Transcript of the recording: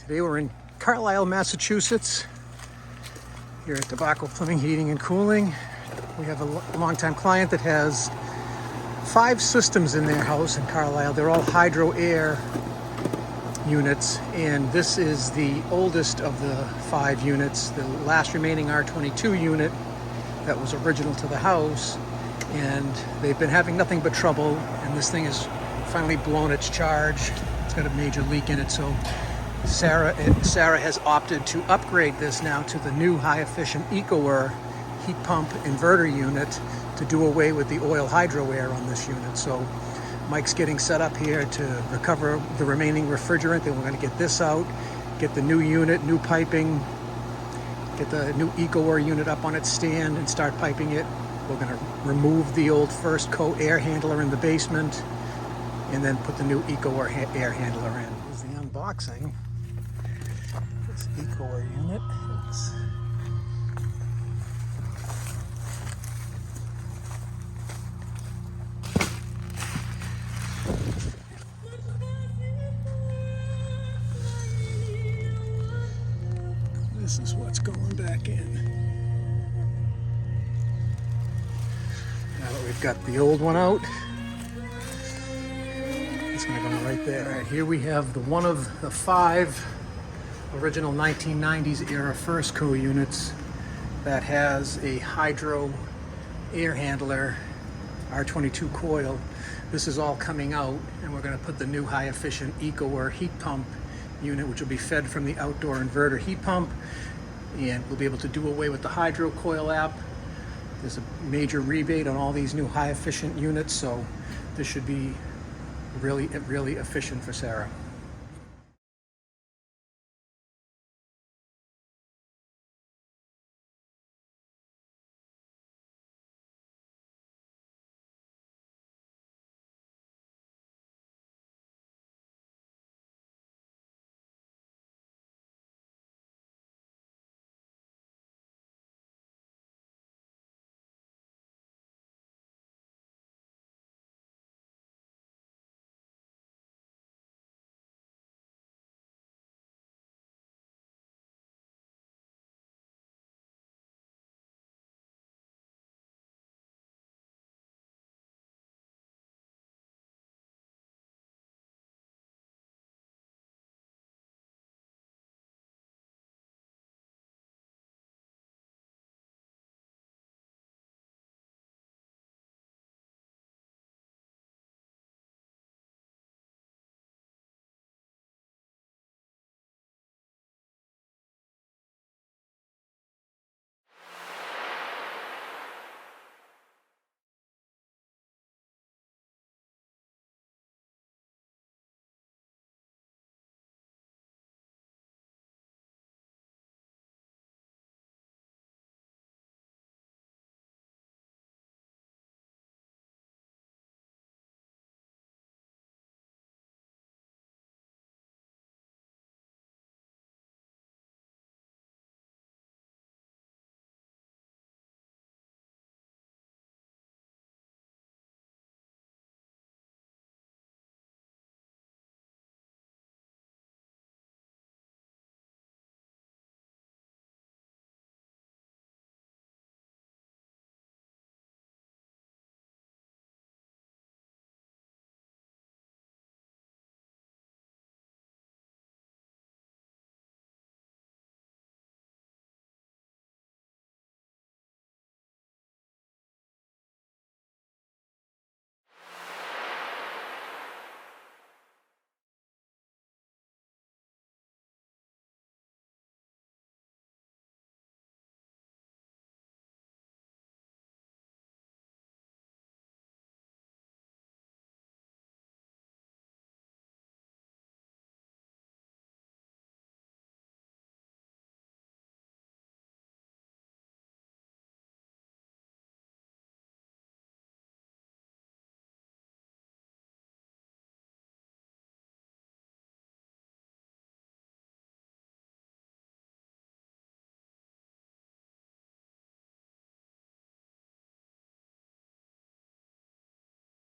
Today we're in Carlisle, Massachusetts, here at Tobacco Plumbing, Heating and Cooling. We have a longtime client that has 5 systems in their house in Carlisle. They're all hydro air units, and this is the oldest of the 5 units, the last remaining R22 unit that was original to the house, and they've been having nothing but trouble, and this thing has finally blown its charge. It's got a major leak in it, so Sarah has opted to upgrade this now to the new high-efficient EcoAir heat pump inverter unit to do away with the oil hydro air on this unit. So Mike's getting set up here to recover the remaining refrigerant. Then we're going to get this out, get the new unit, new piping, get the new EcoAir unit up on its stand and start piping it. We're going to remove the old First Co air handler in the basement and then put the new EcoAir air handler in. Here's the unboxing. This EcoAir unit. This is what's going back in. Now that we've got the old one out, it's going to go right there. All right, here we have one of the 5 original 1990s era First Co units that has a hydro air handler R22 coil. This is all coming out, and we're going to put the new high efficient EcoAir heat pump unit, which will be fed from the outdoor inverter heat pump, and we'll be able to do away with the hydro coil app. There's a major rebate on all these new high efficient units, so this should be really efficient for Sarah.